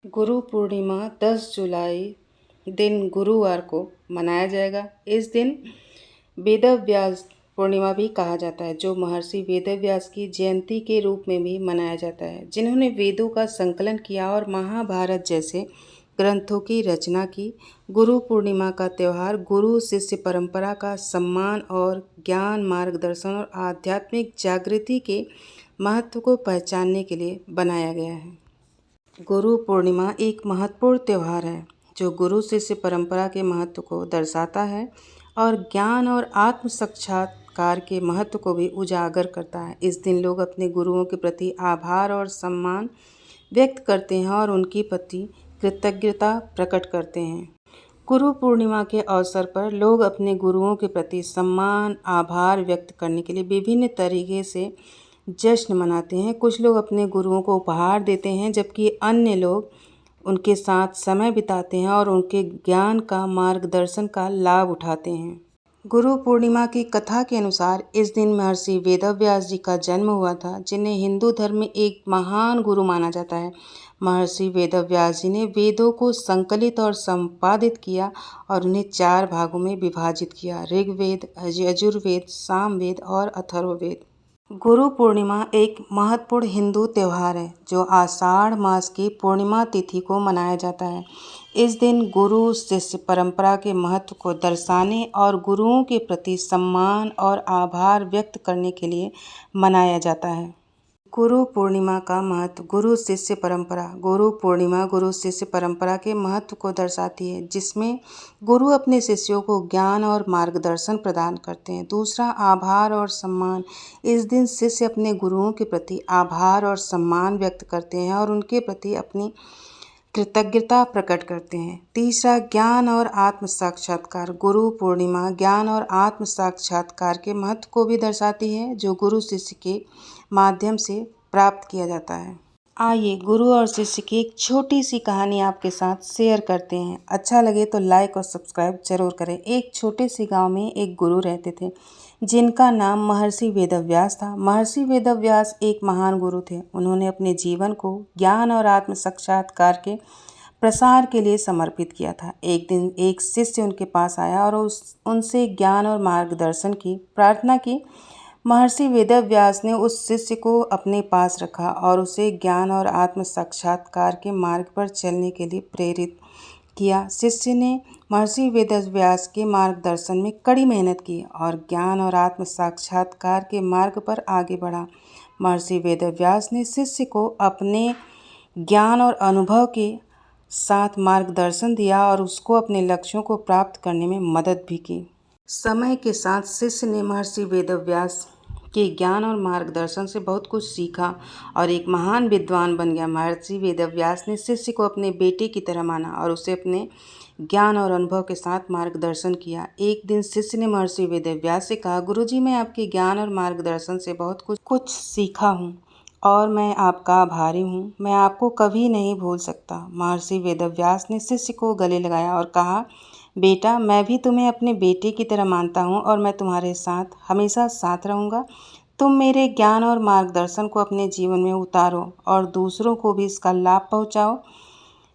गुरु पूर्णिमा 10 जुलाई दिन गुरुवार को मनाया जाएगा। इस दिन वेदव्यास पूर्णिमा भी कहा जाता है, जो महर्षि वेदव्यास की जयंती के रूप में भी मनाया जाता है, जिन्होंने वेदों का संकलन किया और महाभारत जैसे ग्रंथों की रचना की। गुरु पूर्णिमा का त्यौहार गुरु शिष्य परंपरा का सम्मान और ज्ञान, मार्गदर्शन और आध्यात्मिक जागृति के महत्व को पहचानने के लिए बनाया गया है। गुरु पूर्णिमा एक महत्वपूर्ण त्यौहार है जो गुरु शिष्य परंपरा के महत्व को दर्शाता है और ज्ञान और आत्म साक्षात्कार के महत्व को भी उजागर करता है। इस दिन लोग अपने गुरुओं के प्रति आभार और सम्मान व्यक्त करते हैं और उनके प्रति कृतज्ञता प्रकट करते हैं। गुरु पूर्णिमा के अवसर पर लोग अपने गुरुओं के प्रति सम्मान, आभार व्यक्त करने के लिए विभिन्न तरीके से जश्न मनाते हैं। कुछ लोग अपने गुरुओं को उपहार देते हैं, जबकि अन्य लोग उनके साथ समय बिताते हैं और उनके ज्ञान का, मार्गदर्शन का लाभ उठाते हैं। गुरु पूर्णिमा की कथा के अनुसार इस दिन महर्षि वेदव्यास जी का जन्म हुआ था, जिन्हें हिंदू धर्म में एक महान गुरु माना जाता है। महर्षि वेदव्यास जी ने वेदों को संकलित और संपादित किया और उन्हें 4 भागों में विभाजित किया: ऋग्वेद, यजुर्वेद, सामवेद और अथर्ववेद। गुरु पूर्णिमा एक महत्वपूर्ण हिंदू त्यौहार है जो आषाढ़ मास की पूर्णिमा तिथि को मनाया जाता है। इस दिन गुरु शिष्य परंपरा के महत्व को दर्शाने और गुरुओं के प्रति सम्मान और आभार व्यक्त करने के लिए मनाया जाता है। गुरु पूर्णिमा का महत्व। गुरु शिष्य परंपरा। गुरु पूर्णिमा गुरु शिष्य परंपरा के महत्व को दर्शाती है, जिसमें गुरु अपने शिष्यों को ज्ञान और मार्गदर्शन प्रदान करते हैं। दूसरा, आभार और सम्मान। इस दिन शिष्य अपने गुरुओं के प्रति आभार और सम्मान व्यक्त करते हैं और उनके प्रति अपनी कृतज्ञता प्रकट करते हैं। तीसरा, ज्ञान और आत्म साक्षात्कार। गुरु पूर्णिमा ज्ञान और आत्म साक्षात्कार के महत्व को भी दर्शाती है, जो गुरु शिष्य के माध्यम से प्राप्त किया जाता है। आइए गुरु और शिष्य की एक छोटी सी कहानी आपके साथ शेयर करते हैं। अच्छा लगे तो लाइक और सब्सक्राइब जरूर करें। एक छोटे से गांव में एक गुरु रहते थे, जिनका नाम महर्षि वेदव्यास था। महर्षि वेदव्यास एक महान गुरु थे। उन्होंने अपने जीवन को ज्ञान और आत्म साक्षात्कार के प्रसार के लिए समर्पित किया था। एक दिन एक शिष्य उनके पास आया और उनसे ज्ञान और मार्गदर्शन की प्रार्थना की। महर्षि वेदव्यास ने उस शिष्य को अपने पास रखा और उसे ज्ञान और आत्म साक्षात्कार के मार्ग पर चलने के लिए प्रेरित किया। शिष्य ने महर्षि वेदव्यास के मार्गदर्शन में कड़ी मेहनत की और ज्ञान और आत्म साक्षात्कार के मार्ग पर आगे बढ़ा। महर्षि वेदव्यास ने शिष्य को अपने ज्ञान और अनुभव के साथ मार्गदर्शन दिया और उसको अपने लक्ष्यों को प्राप्त करने में मदद भी की। समय के साथ शिष्य ने महर्षि वेदव्यास के ज्ञान और मार्गदर्शन से बहुत कुछ सीखा और एक महान विद्वान बन गया। महर्षि वेदव्यास ने शिष्य को अपने बेटे की तरह माना और उसे अपने ज्ञान और अनुभव के साथ मार्गदर्शन किया। एक दिन शिष्य ने महर्षि वेदव्यास से कहा, गुरुजी, मैं आपके ज्ञान और मार्गदर्शन से बहुत कुछ सीखा हूँ और मैं आपका आभारी हूँ। मैं आपको कभी नहीं भूल सकता। महर्षि वेदव्यास ने शिष्य को गले लगाया और कहा, बेटा, मैं भी तुम्हें अपने बेटे की तरह मानता हूँ और मैं तुम्हारे साथ हमेशा साथ रहूँगा। तुम मेरे ज्ञान और मार्गदर्शन को अपने जीवन में उतारो और दूसरों को भी इसका लाभ पहुँचाओ।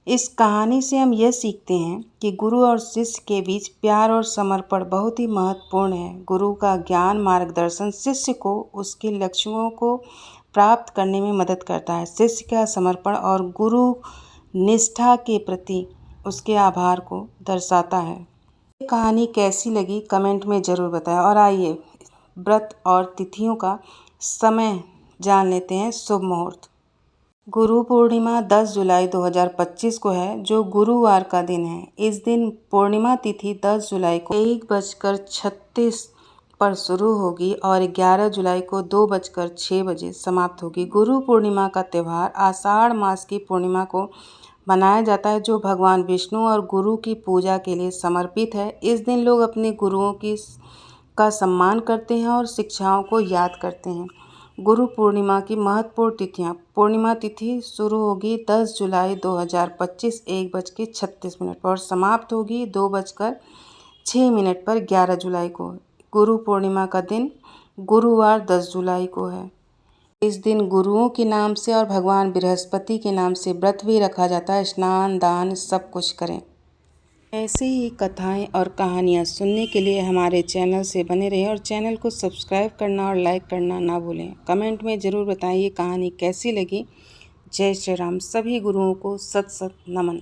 इस कहानी से हम यह सीखते हैं कि गुरु और शिष्य के बीच प्यार और समर्पण बहुत ही महत्वपूर्ण है। गुरु का ज्ञान मार्गदर्शन शिष्य को उसके लक्ष्यों को प्राप्त करने में मदद करता है। शिष्य का समर्पण और गुरु निष्ठा के प्रति उसके आभार को दर्शाता है। ये कहानी कैसी लगी कमेंट में ज़रूर बताएं। और आइए व्रत और तिथियों का समय जान लेते हैं। शुभ मुहूर्त। गुरु पूर्णिमा 10 जुलाई 2025 को है, जो गुरुवार का दिन है। इस दिन पूर्णिमा तिथि 10 जुलाई को 1:36 पर शुरू होगी और 11 जुलाई को 2:06 समाप्त होगी। गुरु पूर्णिमा का त्यौहार आषाढ़ मास की पूर्णिमा को मनाया जाता है, जो भगवान विष्णु और गुरु की पूजा के लिए समर्पित है। इस दिन लोग अपने गुरुओं का सम्मान करते हैं और शिक्षाओं को याद करते हैं। गुरु पूर्णिमा की महत्वपूर्ण तिथियां। पूर्णिमा तिथि शुरू होगी 10 जुलाई 2025 1:36 पर और समाप्त होगी 2:06 पर 11 जुलाई को। गुरु पूर्णिमा का दिन गुरुवार 10 जुलाई को है। इस दिन गुरुओं के नाम से और भगवान बृहस्पति के नाम से व्रत भी रखा जाता है। स्नान दान सब कुछ करें। ऐसी ही कथाएं और कहानियाँ सुनने के लिए हमारे चैनल से बने रहें और चैनल को सब्सक्राइब करना और लाइक करना ना भूलें। कमेंट में ज़रूर बताएं ये कहानी कैसी लगी। जय श्री राम। सभी गुरुओं को सत सत नमन।